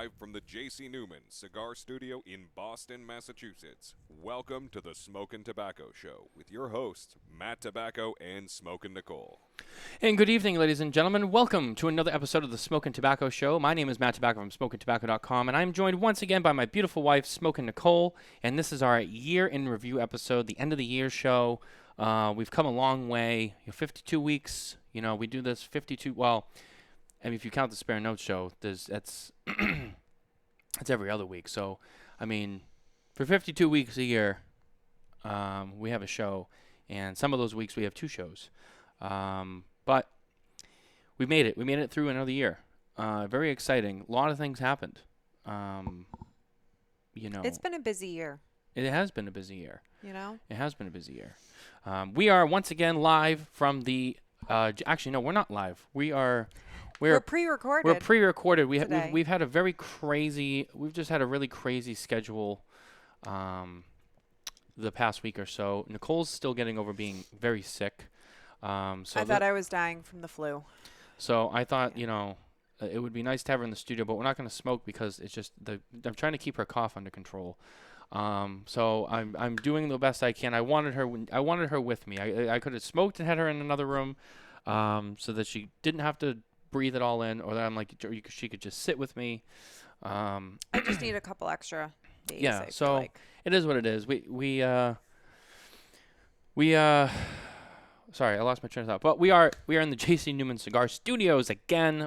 live from the J.C. Newman Cigar Studio in Boston, Massachusetts. Welcome to the Smokin Tobacco Show with your hosts, Matt Tobacco and Smokin Nicole. And good evening, ladies and gentlemen. Welcome to another episode of the Smokin Tobacco Show. My name is Matt Tobacco from SmokinTobacco.com, and I'm joined once again by my beautiful wife, Smokin Nicole. And this is our year in review episode, the end of the year show. We've come a long way. 52 weeks. We do this 52. Well, I mean, if you count the Spare Notes show, that's it's every other week. So, I mean, for 52 weeks a year, we have a show, and some of those weeks we have two shows. But we made it. We made it through another year. Very exciting. A lot of things happened. It's been a busy year. It has been a busy year. It has been a busy year. We are once again live from the. Actually, no, we're not live. We're pre-recorded. We're pre-recorded. Today. We've had a very crazy. We've just had a really crazy schedule. The past week or so. Nicole's still getting over being very sick. I thought I was dying from the flu. So I thought, it would be nice to have her in the studio, but we're not going to smoke because it's just I'm trying to keep her cough under control. So I'm doing the best I can. I wanted her with me. I could have smoked and had her in another room, so that she didn't have to breathe it all in, or that I'm like she could just sit with me. I just need a couple extra days. Yeah. I So feel like. it is what it is. Sorry, I lost my train of thought. But we are in the J.C. Newman Cigar Studios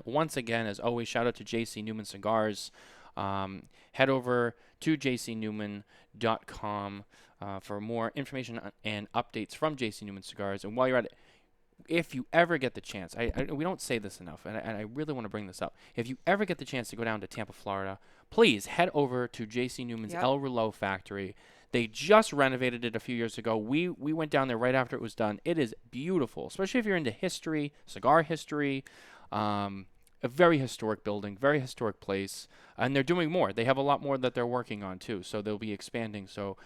once again, as always. Shout out to J.C. Newman Cigars. Head over to jcnewman.com for more information and updates from J.C. Newman Cigars. And while you're at it, if you ever get the chance, we don't say this enough, and I really want to bring this up. If you ever get the chance to go down to Tampa, Florida, please head over to J.C. Newman's El Rouleau factory. They just renovated it a few years ago. We went down there right after it was done. It is beautiful, especially if you're into history, cigar history. A very historic building, very historic place. And they're doing more. They have a lot more that they're working on, too. So they'll be expanding. So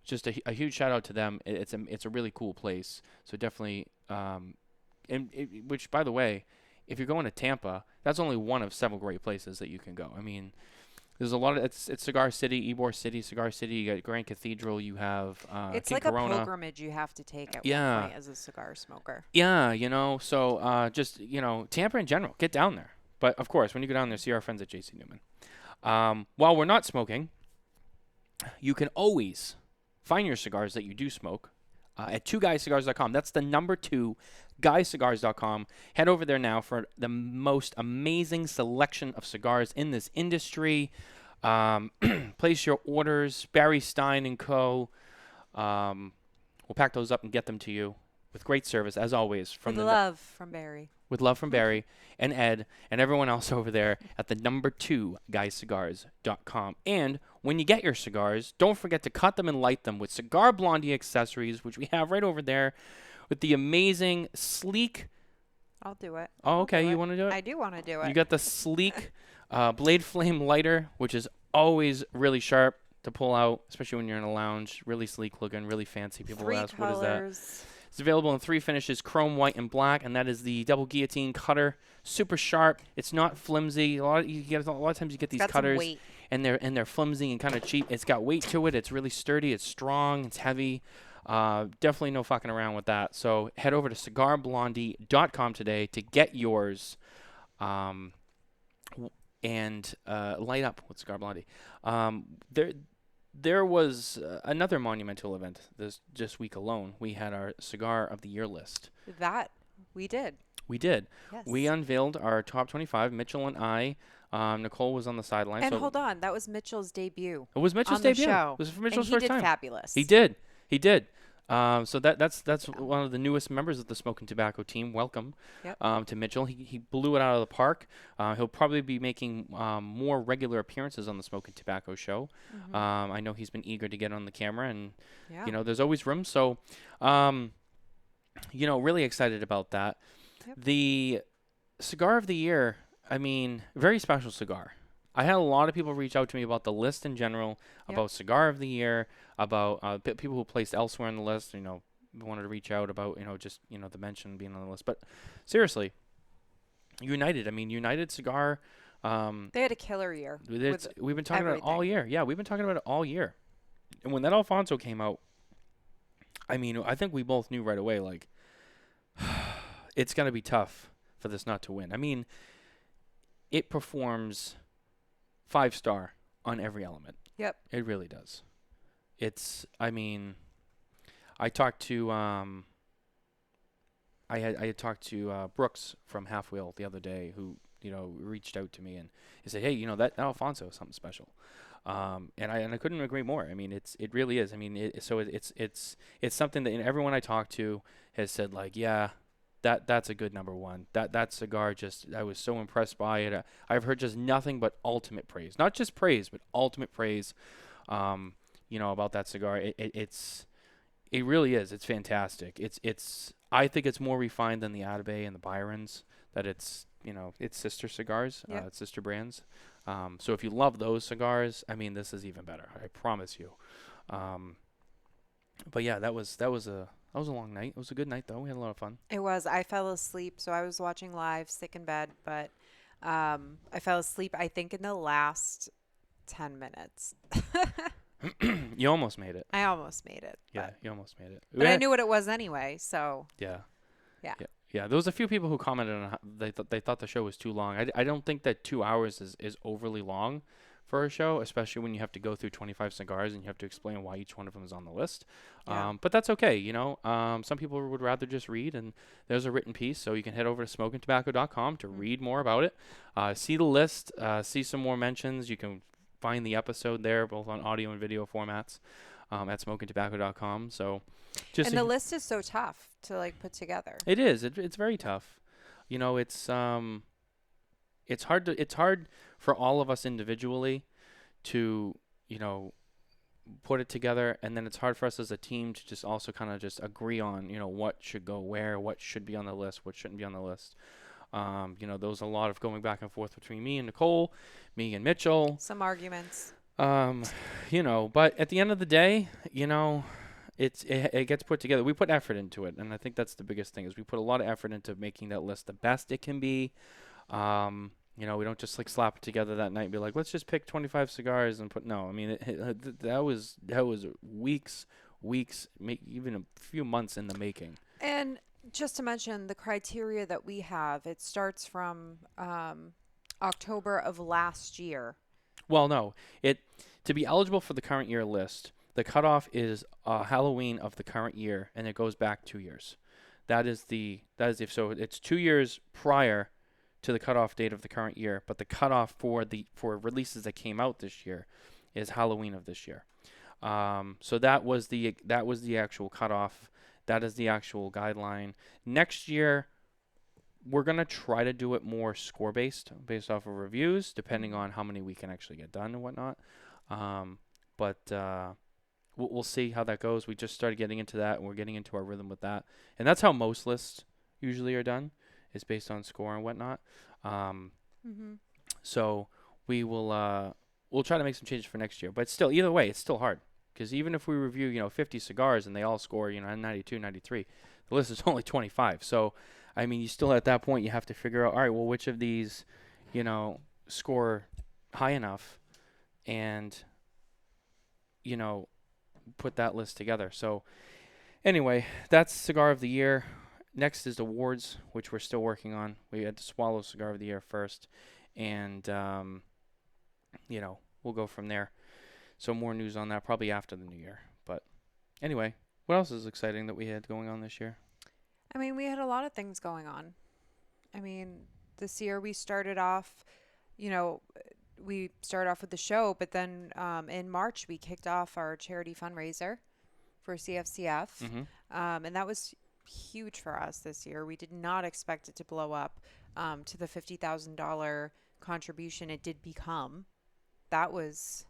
just a huge shout out to them. It's a really cool place. So definitely, which, by the way, if you're going to Tampa, that's only one of several great places that you can go. I mean, there's a lot of it's Cigar City, Ybor City, Cigar City. You got Grand Cathedral. You have it's King like Corona. a pilgrimage you have to take at one point as a cigar smoker. Yeah, So just Tampa in general, get down there. But of course, when you go down there, see our friends at J.C. Newman. While we're not smoking, you can always find your cigars that you do smoke at 2guyscigars.com. That's the number 2, guyscigars.com. Head over there now for the most amazing selection of cigars in this industry. Place your orders. Barry Stein & Co. We'll pack those up and get them to you with great service, as always. With love from Barry. With love from Barry and Ed and everyone else over there at the number 2, guyscigars.com. And when you get your cigars, don't forget to cut them and light them with Cigar Blondie accessories, which we have right over there with the amazing, sleek. I'll do it. Oh, okay. You want to do it? I do want to do it. You got the sleek Blade Flame lighter, which is always really sharp to pull out, especially when you're in a lounge. Really sleek looking, really fancy. People will ask, what is that? It's available in 3 finishes, chrome, white, and black, and that is the double guillotine cutter. Super sharp. It's not flimsy. A lot of times you get these cutters, and they're flimsy and kind of cheap. It's got weight to it. It's really sturdy. It's strong. It's heavy. Definitely no fucking around with that. So head over to cigarblondie.com today to get yours, and light up with Cigar Blondie. There was another monumental event this week alone. We had our Cigar of the Year list. That we did. We did. Yes. We unveiled our top 25. Mitchell and I. Nicole was on the sidelines. And hold on, that was Mitchell's debut. It was Mitchell's on the debut. show. It was for Mitchell's and first he time. did fabulous. He did. So that's one of the newest members of the Smokin Tabacco team. Welcome to Mitchell. He blew it out of the park. He'll probably be making more regular appearances on the Smokin Tabacco show. Mm-hmm. I know he's been eager to get on the camera, and there's always room. So, really excited about that. Yep. The Cigar of the Year. I mean, very special cigar. I had a lot of people reach out to me about the list in general, about Cigar of the Year, about people who placed elsewhere on the list. Wanted to reach out about the mention being on the list. But seriously, United. I mean, United Cigar They had a killer year. We've been talking about it all everything. year. Yeah, we've been talking about it all year. And when that Alfonso came out, I mean, I think we both knew right away, like, it's going to be tough for this not to win. I mean, it performs 5-star on every element. Yep. It really does. I mean, I talked to, I had talked to Brooks from Half Wheel the other day, who reached out to me and he said, "Hey, that Alfonso is something special," and I couldn't agree more. I mean, it really is. I mean, it's something that everyone I talked to has said, like, yeah, that's a good number one. That cigar, just I was so impressed by it. I've heard just nothing but ultimate praise, not just praise, but ultimate praise. About that cigar. It really is. It's fantastic. I think it's more refined than the Atabey and the Byrons. That it's sister cigars, Yep. it's sister brands. So if you love those cigars, I mean, this is even better. I promise you. But yeah, that was a long night. It was a good night though. We had a lot of fun. It was. I fell asleep, so I was watching live, sick in bed, but I fell asleep, I think, in the last 10 minutes. You almost made it. I almost made it. Yeah, you almost made it. But I knew what it was anyway, so. Yeah. Yeah. Yeah. There was a few people who commented on how they thought the show was too long. I don't think that 2 hours is overly long for a show, especially when you have to go through 25 cigars and you have to explain why each one of them is on the list. Yeah. But that's okay. Some people would rather just read, and there's a written piece, so you can head over to smokintabacco.com to read more about it, see the list, see some more mentions. You can find the episode there, both on audio and video formats, at smokintabacco.com. So And the list is so tough to put together. it is. It's very tough. It's hard for all of us individually to put it together, and then it's hard for us as a team to just also kind of just agree on what should go where, what should be on the list, what shouldn't be on the list. There was a lot of going back and forth between me and Nicole, me and Mitchell. Some arguments. But at the end of the day, it gets put together. We put effort into it, and I think that's the biggest thing is we put a lot of effort into making that list the best it can be. We don't just slap it together that night and be like, let's just pick 25 cigars and put. No, I mean that was weeks, even a few months in the making. And just to mention the criteria that we have, it starts from October of last year. Well, no, to be eligible for the current year list, the cutoff is Halloween of the current year, and it goes back 2 years. So it's 2 years prior to the cutoff date of the current year, but the cutoff for releases that came out this year is Halloween of this year. So that was the actual cutoff. That is the actual guideline. Next year, we're going to try to do it more score-based, based off of reviews, depending on how many we can actually get done and whatnot. But we'll see how that goes. We just started getting into that, and we're getting into our rhythm with that. And that's how most lists usually are done, is based on score and whatnot. So we'll try to make some changes for next year. But still, either way, it's still hard. Because even if we review, 50 cigars and they all score, 92, 93, the list is only 25. So, I mean, you still at that point, you have to figure out, all right, well, which of these, score high enough and, put that list together. So, anyway, that's Cigar of the Year. Next is awards, which we're still working on. We had to swallow Cigar of the Year first. And, we'll go from there. So more news on that probably after the new year. But anyway, what else is exciting that we had going on this year? I mean, we had a lot of things going on. I mean, this year we started off, we started off with the show, but then in March we kicked off our charity fundraiser for CFCF. And that was huge for us this year. We did not expect it to blow up to the $50,000 contribution it did become. That was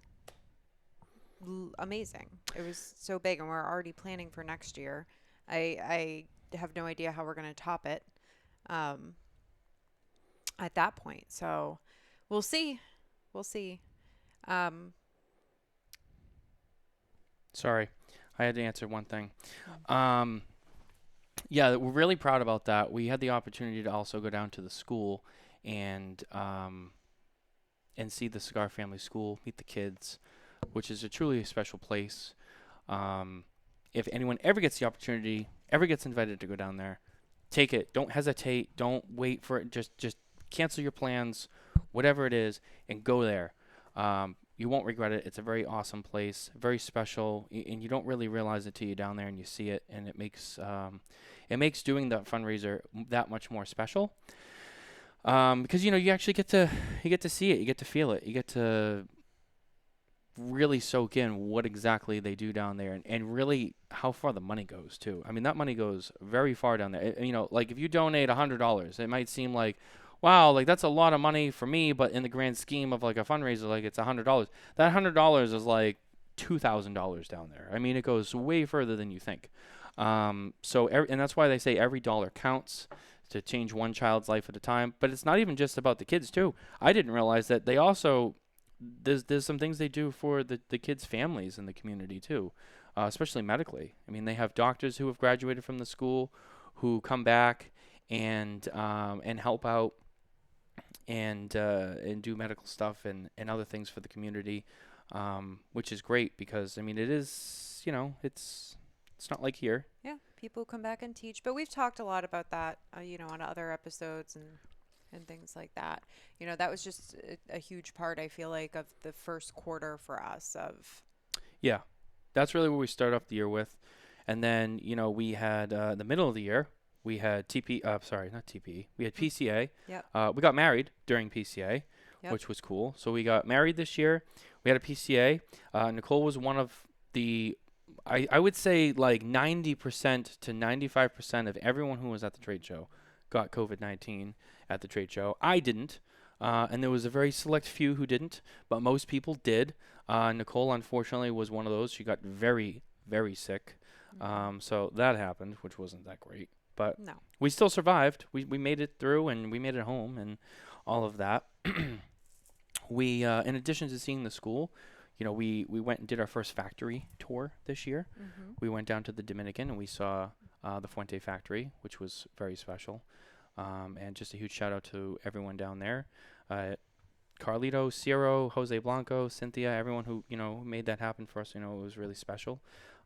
amazing. It was so big, and we're already planning for next year. I have no idea how we're going to top it at that point. So we'll see. Sorry, I had to answer one thing. Yeah, we're really proud about that. We had the opportunity to also go down to the school and and see the Cigar Family School, meet the kids, which is a truly special place. If anyone ever gets the opportunity, ever gets invited to go down there, take it. Don't hesitate. Don't wait for it. Just cancel your plans, whatever it is, and go there. You won't regret it. It's a very awesome place, very special, and you don't really realize it till you're down there and you see it, and it makes doing that fundraiser that much more special. Because you actually get to see it, you get to feel it, you get to really soak in what exactly they do down there, and really how far the money goes too. I mean, that money goes very far down there. Like if you donate $100, it might seem like, wow, like that's a lot of money for me, but in the grand scheme of like a fundraiser, like it's $100. That $100 is like $2,000 down there. I mean, it goes way further than you think. And that's why they say every dollar counts to change one child's life at a time. But it's not even just about the kids too. I didn't realize that they also there's some things they do for the kids' families in the community too, especially medically. I mean, they have doctors who have graduated from the school who come back and help out and do medical stuff and other things for the community, which is great because I mean it is it's not like here. Yeah, people come back and teach, but we've talked a lot about that, on other episodes and things like that. That was just a huge part, I feel like, of the first quarter for us. Yeah, that's really what we start off the year with, and then we had the middle of the year. We had not TPE. We had PCA. Yep. We got married during PCA, Yep. which was cool. So we got married this year. We had a PCA. Nicole was one of the, I would say like 90% to 95% of everyone who was at the trade show got COVID-19 at the trade show. I didn't. And there was a very select few who didn't, but most people did. Nicole, unfortunately, was one of those. She got very, very sick. So that happened, which wasn't that great. But No. we still survived. We made it through, and we made it home, and all of that. We, in addition to seeing the school, we went and did our first factory tour this year. Mm-hmm. We went down to the Dominican, and we saw the Fuente Factory, which was very special. And just a huge shout out to everyone down there. Carlito, Ciro, Jose Blanco, Cynthia, everyone who, made that happen for us. It was really special.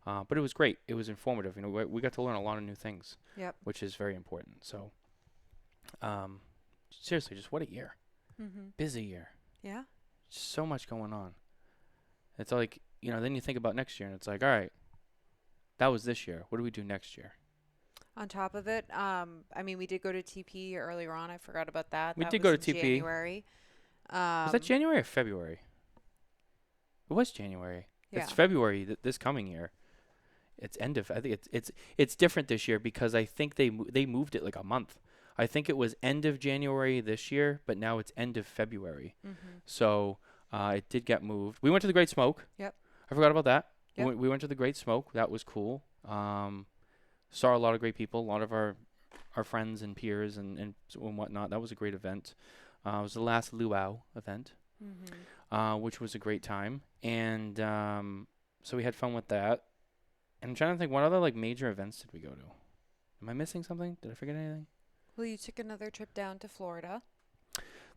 But it was great. It was informative. We got to learn a lot of new things. Yep. Which is very important. So, seriously, just what a year. Mm-hmm. Busy year. Yeah. So much going on. It's like, then you think about next year and it's like, all right, that was this year. What do we do next year? On top of it, we did go to TP earlier on. I forgot about that. We That did was go to in TP. January. Was that January or February? It was January. Yeah. It's February this coming year. It's end of. I think it's different this year because I think they moved it like a month. I think it was end of January this year, but now it's end of February. Mm-hmm. So it did get moved. We went to the Great Smoke. Yep. I forgot about that. Yep. We went to the Great Smoke. That was cool. Saw a lot of great people, a lot of our friends and peers and whatnot. That was a great event. It was the last luau event, which was a great time. And so we had fun with that. And I'm trying to think, what other like major events did we go to? Am I missing something? Did I forget anything? Well, you took another trip down to Florida.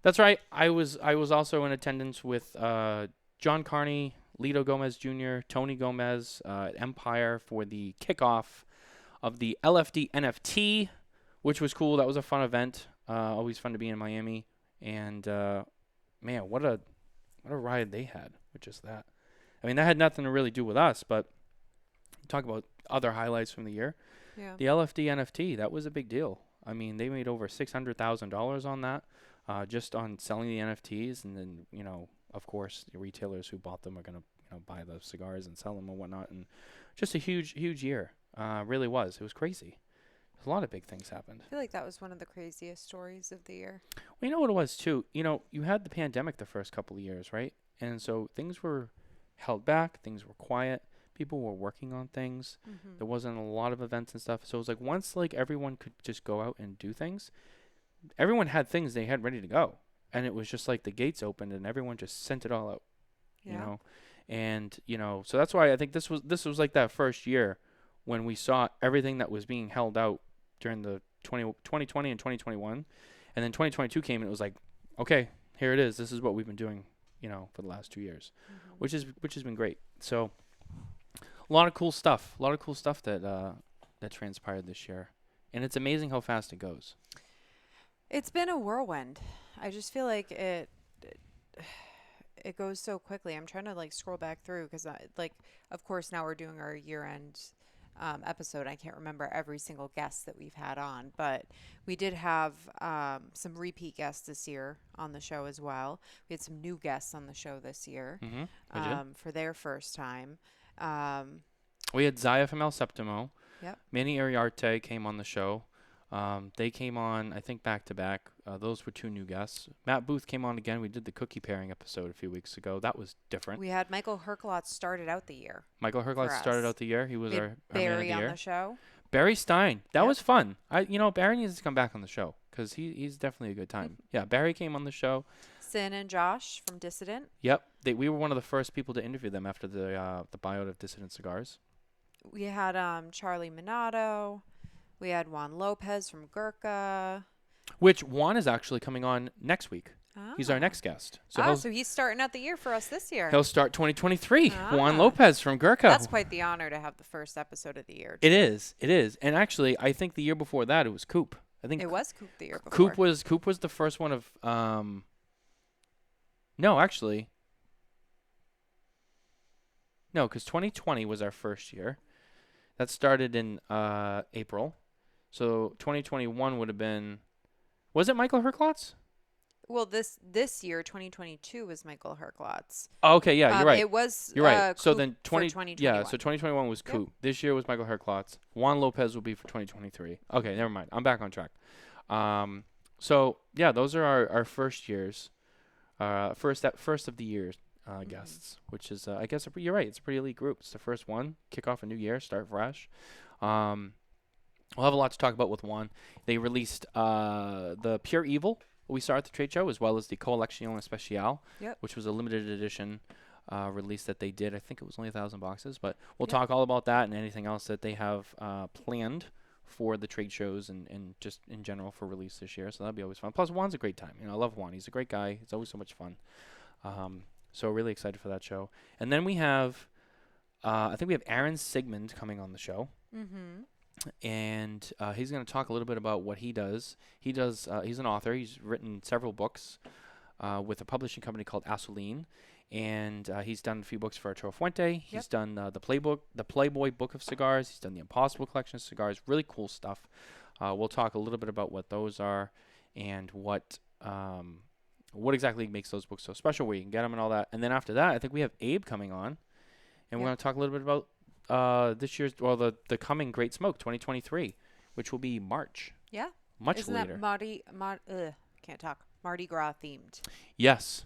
That's right. I was also in attendance with John Carney, Lito Gomez Jr., Tony Gomez at Empire for the kickoff of the LFD NFT, which was cool. That was a fun event. Always fun to be in Miami. And man, what a ride they had with just that. I mean, that had nothing to really do with us, but talk about other highlights from the year. Yeah. The LFD NFT, that was a big deal. I mean, they made over $600,000 on that, just on selling the NFTs, and then of course, the retailers who bought them are gonna buy the cigars and sell them and whatnot, and just a huge year. Really was. It was crazy. A lot of big things happened. I feel like that was one of the craziest stories of the year. Well, you know what it was too. You had the pandemic the first couple of years, right? And so things were held back. Things were quiet. People were working on things. Mm-hmm. There wasn't a lot of events and stuff. So it was like once like everyone could just go out and do things, everyone had things they had ready to go. And it was just like the gates opened and everyone just sent it all out, Yeah. And, so that's why I think this was like that first year when we saw everything that was being held out during the 2020 and 2021. And then 2022 came and it was like, okay, here it is. This is what we've been doing, for the last 2 years, which has been great. So a lot of cool stuff. A lot of cool stuff that transpired this year, and it's amazing how fast it goes. It's been a whirlwind. I just feel like it goes so quickly. I'm trying to like scroll back through because of course now we're doing our year-end episode. I can't remember every single guest that we've had on, but we did have some repeat guests this year on the show as well. We had some new guests on the show this year for their first time. We had Zaya from El Septimo. Yep. Manny Ariarte came on the show. They came on, I think, back to back. Those were 2 new guests. Matt Booth came on again. We did the cookie pairing episode a few weeks ago. That was different. We had Michael Herklotz started out the year. Michael Herklotz started out the year. He was our man of the Barry year. on the show. Barry Stein. That was fun. Barry needs to come back on the show because he's definitely a good time. Yeah, Barry came on the show. Sin and Josh from Dissident. Yep. We were one of the first people to interview them after the buyout of Dissident Cigars. We had Charlie Minato. We had Juan Lopez from Gurkha. Which Juan is actually coming on next week. He's our next guest. So he's starting out the year for us this year. He'll start 2023. Juan Lopez from Gurkha. That's quite the honor to have the first episode of the year. It is. And actually, I think the year before that it was Coop. I think it was Coop the year before. Coop was the first one of no, actually. No, because 2020 was our first year. That started in April. So 2021 would have been. Was it Michael Herklotz? Well, this year, 2022, was Michael Herklotz. Oh, okay, yeah, you're right. It was. You're right. So Coop then for 2021. Yeah, so 2021 was Coop. Yep. This year was Michael Herklotz. Juan Lopez will be for 2023. Okay, never mind. I'm back on track. So yeah, those are our first years. First of the year guests, which is I guess you're right. It's a pretty elite group. It's the first one. Kick off a new year. Start fresh. We'll have a lot to talk about with Juan. They released the Pure Evil we saw at the trade show, as well as the Collection Especial, which was a limited edition release that they did. I think it was only 1,000 boxes, but we'll talk all about that and anything else that they have planned for the trade shows and just in general for release this year. So that'll be always fun. Plus, Juan's a great time. I love Juan. He's a great guy. It's always so much fun. So really excited for that show. And then we have, I think we have Aaron Sigmund coming on the show. Mm-hmm. And he's going to talk a little bit about what he does. He's an author. He's written several books with a publishing company called Asoline. And he's done a few books for Arturo Fuente. He's done the Playboy Book of Cigars. He's done the Impossible Collection of Cigars. Really cool stuff. We'll talk a little bit about what those are and what exactly makes those books so special, where you can get them and all that. And then after that, I think we have Abe coming on. And we're going to talk a little bit about this year's, the coming Great Smoke 2023, which will be March. Yeah. Much Isn't later. that Mardi Gras themed? Yes.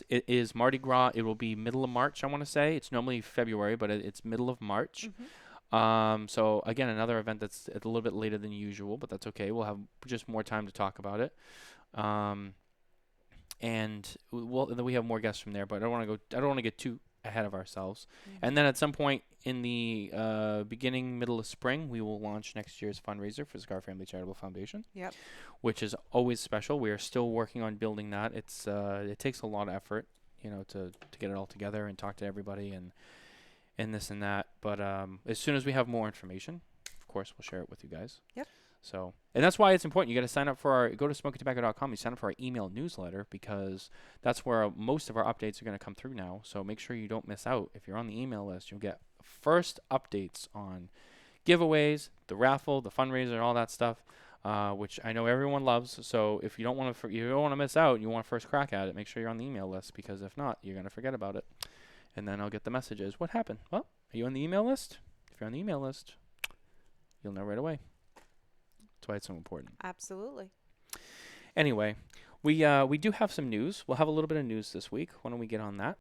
It is Mardi Gras. It will be middle of March, I want to say. It's normally February, but it's middle of March. Mm-hmm. So again, another event that's a little bit later than usual, but that's okay. We'll have just more time to talk about it. And then we have more guests from there, but I don't want to get too ahead of ourselves. Mm-hmm. And then at some point in the middle of spring, we will launch next year's fundraiser for Cigar Family Charitable Foundation. Yep. Which is always special. We are still working on building that. It takes a lot of effort, to get it all together and talk to everybody and this and that. But as soon as we have more information, of course, we'll share it with you guys. Yep. So, and that's why it's important. You got to sign up for go to smokintabacco.com. You sign up for our email newsletter because that's where most of our updates are going to come through now. So make sure you don't miss out. If you're on the email list, you'll get first updates on giveaways, the raffle, the fundraiser, all that stuff, which I know everyone loves. So if you don't want to miss out, you want a first crack at it, make sure you're on the email list, because if not, you're going to forget about it. And then I'll get the messages. What happened? Well, are you on the email list? If you're on the email list, you'll know right away. That's why it's so important. Absolutely. Anyway, we do have some news. We'll have a little bit of news this week. Why don't we get on that?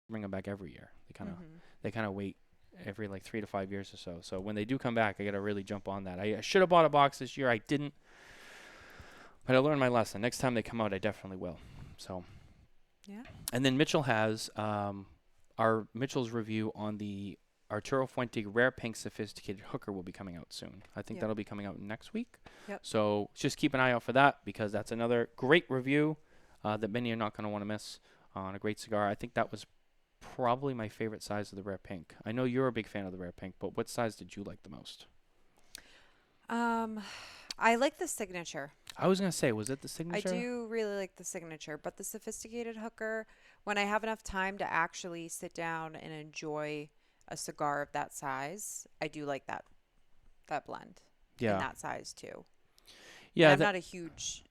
bring them back every year. Mm-hmm. They kind of wait every like 3 to 5 years or so. So when they do come back, I got to really jump on that. I should have bought a box this year. I didn't. But I learned my lesson. Next time they come out, I definitely will. So. Yeah. And then Mitchell has Mitchell's review on the Arturo Fuente Rare Pink Sophisticated Hooker will be coming out soon. I think that'll be coming out next week. Yep. So just keep an eye out for that, because that's another great review that many are not going to want to miss on a great cigar. I think that was probably my favorite size of the Rare Pink. I know you're a big fan of the Rare Pink, but what size did you like the most? I like the signature. I was going to say, was it the signature? I do really like the signature, but the sophisticated hooker, when I have enough time to actually sit down and enjoy a cigar of that size, I do like that blend. Yeah. In that size too. Yeah. I'm not a huge,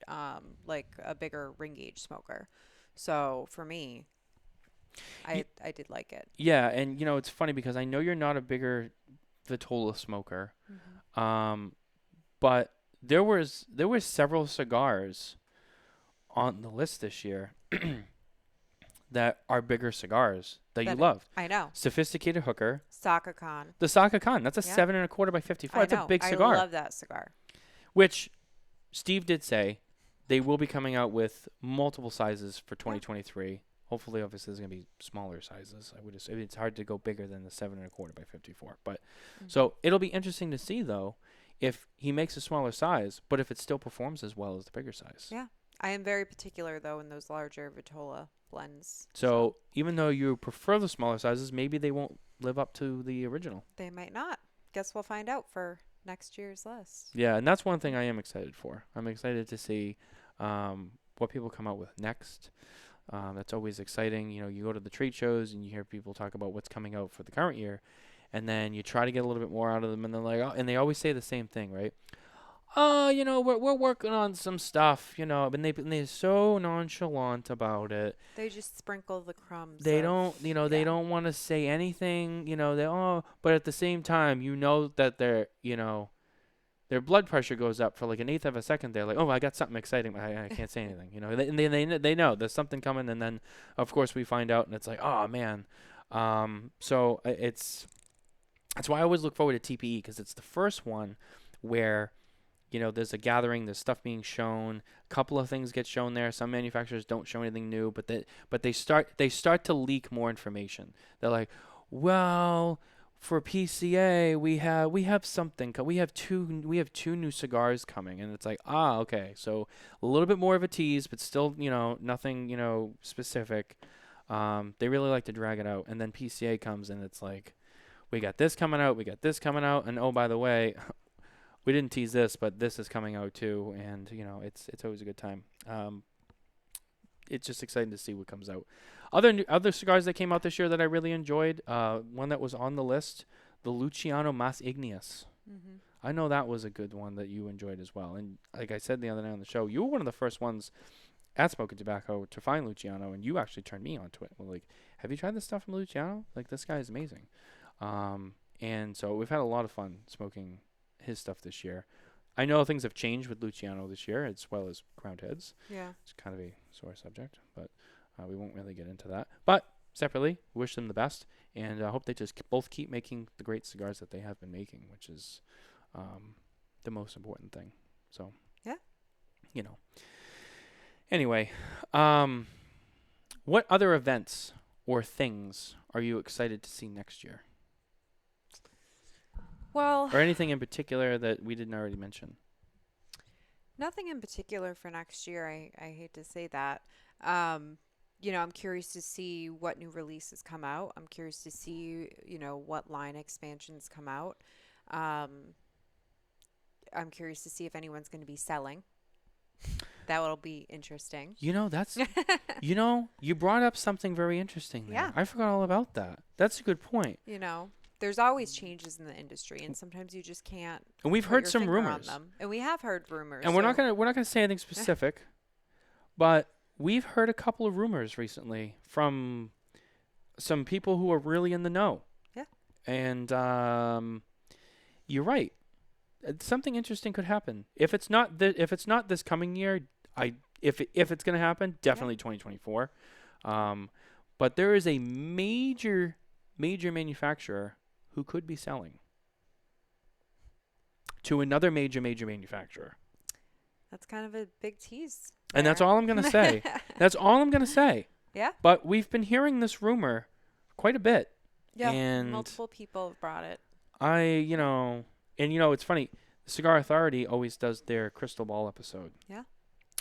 like a bigger ring gauge smoker. So for me, I did like it. Yeah. And it's funny because I know you're not a bigger Vitola smoker. Mm-hmm. But there was several cigars on the list this year that are bigger cigars that you loved. I know. Sophisticated Hooker. Saka Khan. The Saka Khan. That's a Yeah. 7 1/4 by 54. That's a big cigar. I love that cigar. Which Steve did say they will be coming out with multiple sizes for 2023. Hopefully, obviously, there's going to be smaller sizes. I would assume it's hard to go bigger than the 7 1/4 by 54. But so it'll be interesting to see though if he makes a smaller size, but if it still performs as well as the bigger size. Yeah. I am very particular though in those larger Vitola blends. So even though you prefer the smaller sizes, maybe they won't live up to the original. They might not. Guess we'll find out for next year's list. Yeah, and that's one thing I am excited for. I'm excited to see what people come out with next. That's always exciting. You go to the trade shows and you hear people talk about what's coming out for the current year, and then you try to get a little bit more out of them, and they're like, and they always say the same thing, right? We're working on some stuff, and they're so nonchalant about it. They just sprinkle the crumbs. They don't, they don't want to say anything, but at the same time, that their blood pressure goes up for like an eighth of a second. They're like, oh, I got something exciting. I can't say anything, and they know there's something coming. And then of course we find out and it's like, oh man. So that's why I always look forward to TPE, because it's the first one where, there's a gathering, there's stuff being shown, a couple of things get shown there. Some manufacturers don't show anything new, but they start to leak more information. They're like, well, for PCA we have something. We have two new cigars coming, and it's like, okay, so a little bit more of a tease, but still, nothing, specific. They really like to drag it out, and then PCA comes and it's like, we got this coming out, and oh, by the way, we didn't tease this, but this is coming out too, and it's always a good time. It's just exciting to see what comes out. Other cigars that came out this year that I really enjoyed, one that was on the list, the Luciano Mas Igneous. Mm-hmm. I know that was a good one that you enjoyed as well, and like I said the other night on the show, you were one of the first ones at Smokin Tabacco to find Luciano, and you actually turned me onto it. Well, like, have you tried this stuff from Luciano? Like, this guy is amazing. And so we've had a lot of fun smoking his stuff this year. I know things have changed with Luciano this year, as well as Crowned Heads. Yeah. It's kind of a sore subject, but we won't really get into that. But separately, wish them the best, and I hope they just both keep making the great cigars that they have been making, which is the most important thing. So, yeah. Anyway, what other events or things are you excited to see next year? Well, or anything in particular that we didn't already mention? Nothing in particular for next year. I hate to say that. I'm curious to see what new releases come out. I'm curious to see, what line expansions come out. I'm curious to see if anyone's going to be selling. That will be interesting. That's, you brought up something very interesting there. Yeah. I forgot all about that. That's a good point. There's always changes in the industry, and sometimes you just can't. And we've heard some rumors. And we have heard rumors. And we're not gonna say anything specific, but we've heard a couple of rumors recently from some people who are really in the know. Yeah. And you're right. Something interesting could happen. If it's not this coming year, if it's gonna happen, definitely 2024. But there is a major manufacturer who could be selling to another major manufacturer. That's kind of a big tease. And that's there. all I'm going to say. That's all I'm going to say. Yeah. But we've been hearing this rumor quite a bit. Yeah. And multiple people have brought it. it's funny. The Cigar Authority always does their crystal ball episode. Yeah.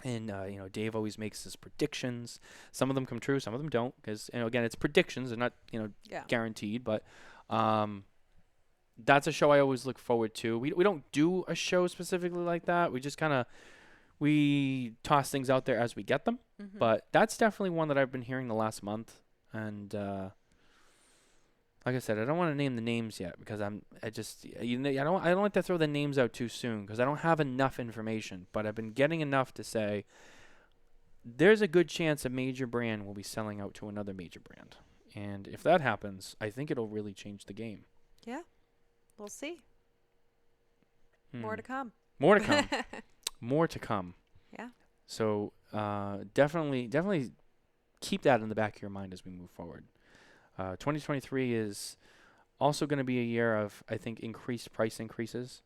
And, Dave always makes his predictions. Some of them come true, some of them don't. Because, again, it's predictions. They're not, guaranteed. But that's a show I always look forward to. We don't do a show specifically like that. We just kind of, we toss things out there as we get them. Mm-hmm. But that's definitely one that I've been hearing the last month. And like I said, I don't want to name the names yet because I don't like to throw the names out too soon because I don't have enough information. But I've been getting enough to say there's a good chance a major brand will be selling out to another major brand. And if that happens, I think it'll really change the game. Yeah. We'll see. More to come. More to come. More to come. Yeah. So definitely keep that in the back of your mind as we move forward. 2023 is also going to be a year of, I think, increased price increases.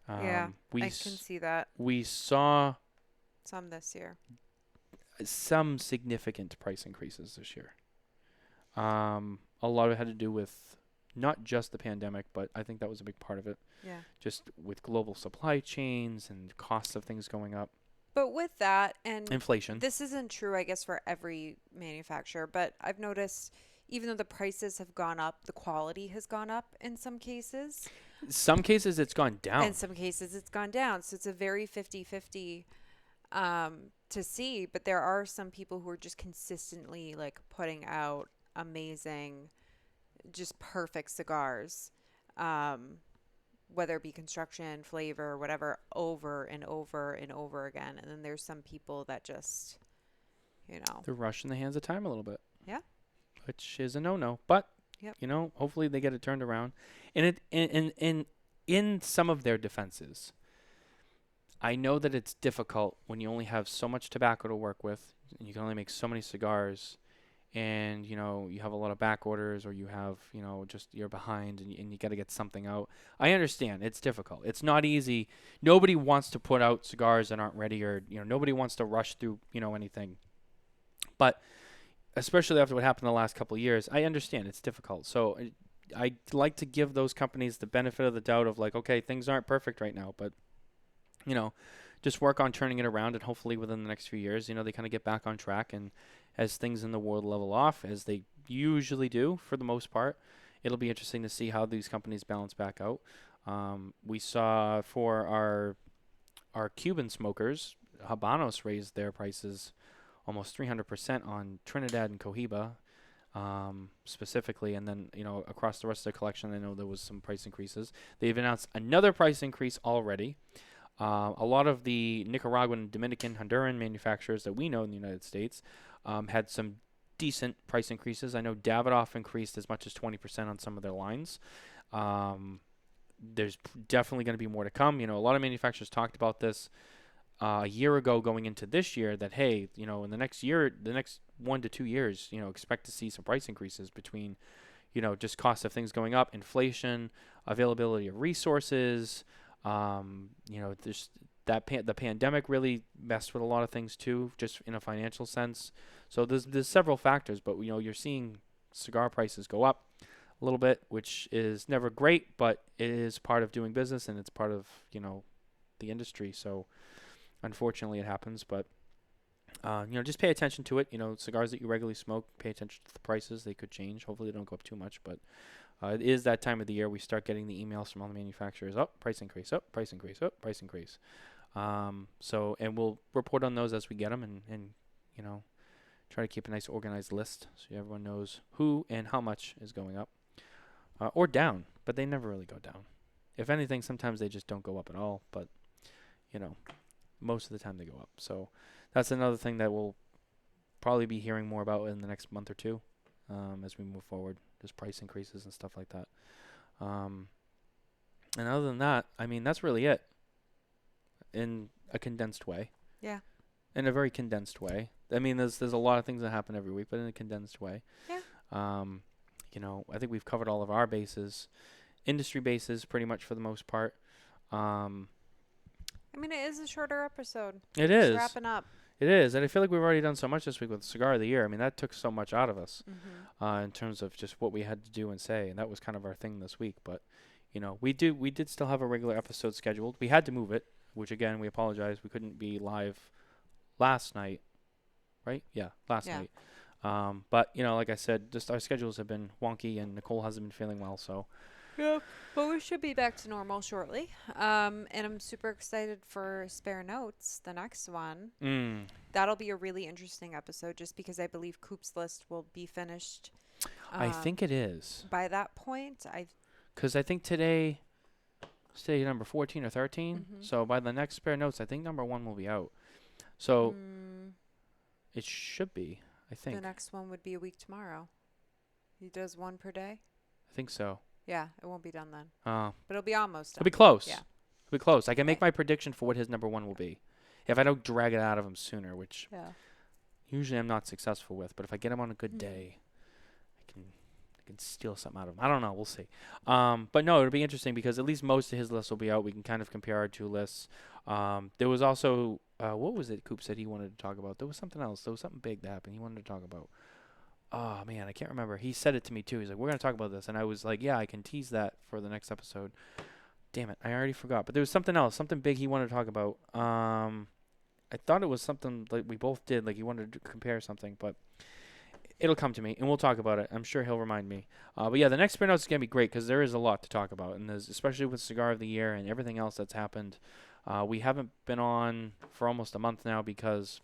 I can see that. We saw some this year. Some significant price increases this year. A lot of it had to do with not just the pandemic, but I think that was a big part of it. Yeah. Just with global supply chains and costs of things going up. But with that and inflation. This isn't true, I guess, for every manufacturer, but I've noticed even though the prices have gone up, the quality has gone up in some cases. Some cases it's gone down. In some cases it's gone down. So it's a very 50-50 to see. But there are some people who are just consistently like putting out amazing, just perfect cigars. Whether it be construction, flavor, whatever, over and over and over again. And then there's some people that just, they're rushing the hands of time a little bit. Yeah. Which is a no-no. But, hopefully they get it turned around. And in some of their defenses, I know that it's difficult when you only have so much tobacco to work with, and you can only make so many cigars, and, you have a lot of back orders, or you have, just you're behind, and you got to get something out. I understand. It's difficult. It's not easy. Nobody wants to put out cigars that aren't ready, or, nobody wants to rush through, anything. But especially after what happened the last couple of years, I understand it's difficult. So I like to give those companies the benefit of the doubt of like, okay, things aren't perfect right now, but, just work on turning it around, and hopefully within the next few years, they kind of get back on track. And as things in the world level off, as they usually do for the most part, it'll be interesting to see how these companies balance back out. We saw for our Cuban smokers, Habanos raised their prices almost 300% on Trinidad and Cohiba, specifically, and then across the rest of the collection, I know there was some price increases. They've announced another price increase already. A lot of the Nicaraguan, Dominican, Honduran manufacturers that we know in the United States had some decent price increases. I know Davidoff increased as much as 20% on some of their lines. There's definitely going to be more to come. A lot of manufacturers talked about this a year ago going into this year that, hey, in the next year, the next 1 to 2 years, expect to see some price increases between, just cost of things going up, inflation, availability of resources. There's the pandemic really messed with a lot of things too, just in a financial sense. So there's several factors, but you're seeing cigar prices go up a little bit, which is never great, but it is part of doing business, and it's part of, the industry. So unfortunately it happens, but just pay attention to it. Cigars that you regularly smoke, pay attention to the prices. They could change. Hopefully they don't go up too much, but it is that time of the year we start getting the emails from all the manufacturers. Price increase, price increase, price increase. And we'll report on those as we get them, and try to keep a nice organized list so everyone knows who and how much is going up or down. But they never really go down. If anything, sometimes they just don't go up at all. But most of the time they go up. So that's another thing that we'll probably be hearing more about in the next month or two as we move forward. Just price increases and stuff like that. And other than that, that's really it in a condensed way. Yeah. In a very condensed way. I mean, there's a lot of things that happen every week, but in a condensed way. Yeah. You know, I think we've covered all of our bases, industry bases, pretty much for the most part. I mean, it is a shorter episode. It Just is. wrapping up. It is, and I feel like we've already done so much this week with Cigar of the Year. I mean, that took so much out of us in terms of just what we had to do and say, and that was kind of our thing this week. But, you know, we did still have a regular episode scheduled. We had to move it, which, again, we apologize. We couldn't be live last night, right? Yeah, last night. But, you know, like I said, just our schedules have been wonky, and Nicole hasn't been feeling well, so. Yeah, but we should be back to normal shortly. And I'm super excited for Spare Notes, the next one. That'll be a really interesting episode just because I believe Coop's list will be finished. I think it is. By that point, Because I think today number 14 or 13. So by the next Spare Notes, I think number 1 will be out. So it should be, I think. The next one would be a week tomorrow. He does one per day? I think so. Yeah, it won't be done then. But it'll be almost done. It'll be close. Yeah. It'll be close. I can make my prediction for what his number 1 will be. If I don't drag it out of him sooner, which usually I'm not successful with, but if I get him on a good day, I can steal something out of him. I don't know. We'll see. But no, it'll be interesting because at least most of his lists will be out. We can kind of compare our 2 lists. There was also, what was it Coop said he wanted to talk about? There was something else. There was something big that happened he wanted to talk about. Oh, man, I can't remember. He said it to me, too. He's like, we're going to talk about this. And I was like, yeah, I can tease that for the next episode. Damn it, I already forgot. But there was something else, something big he wanted to talk about. I thought it was something like we both did, like he wanted to compare something. But it'll come to me, and we'll talk about it. I'm sure he'll remind me. But, yeah, the next Spare Notes is going to be great because there is a lot to talk about. And there's, especially with Cigar of the Year and everything else that's happened. We haven't been on for almost a month now because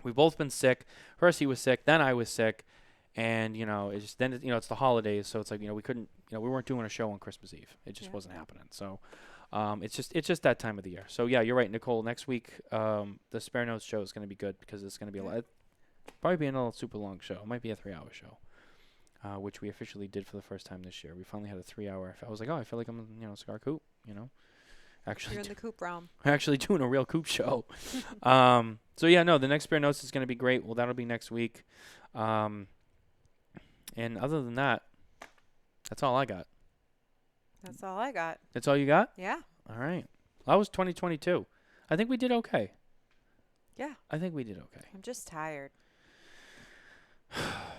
we've both been sick. First he was sick, then I was sick. And, you know, it's just, then, you know, it's the holidays. So it's like, you know, we couldn't, you know, we weren't doing a show on Christmas Eve. It just wasn't happening. So it's just that time of the year. So, yeah, you're right, Nicole. Next week, the Spare Notes show is going to be good because it's going to be probably be another super long show. It might be a 3-hour show, which we officially did for the first time this year. We finally had a 3-hour. I was like, oh, I feel like I'm, you know, Cigar Coop, you know. Actually, you're in the Coop realm. We're actually doing a real Coop show. So, yeah, no, the next Spare Notes is going to be great. Well, that'll be next week. And other than that, that's all I got. That's all I got. That's all you got? Yeah. All right. That was 2022. I think we did okay. Yeah. I think we did okay. I'm just tired.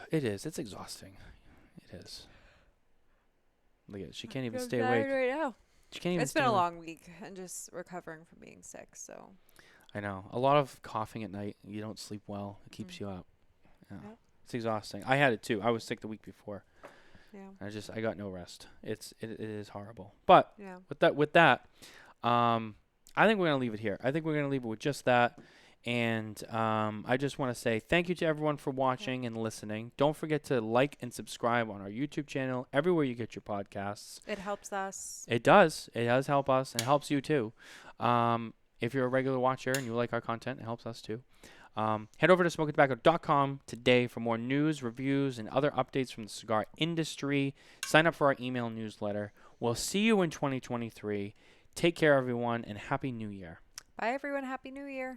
It is. It's exhausting. It is. Look at it. She can't even I'm stay tired awake. right now. She can't even It's stay been a awake. long week and just recovering from being sick, so. I know. A lot of coughing at night. You don't sleep well. It keeps you up. Yeah. Yep. It's exhausting. I had it too. I was sick the week before. Yeah. I got no rest. It is horrible. But with that, I think we're gonna leave it here. I think we're gonna leave it with just that. And I just want to say thank you to everyone for watching and listening. Don't forget to like and subscribe on our YouTube channel, everywhere you get your podcasts. It helps us. It does. It does help us, and it helps you too. If you're a regular watcher and you like our content, it helps us too. Head over to SmokinTabacco.com today for more news, reviews, and other updates from the cigar industry. Sign up for our email newsletter. We'll see you in 2023. Take care, everyone, and Happy New Year. Bye, everyone. Happy New Year.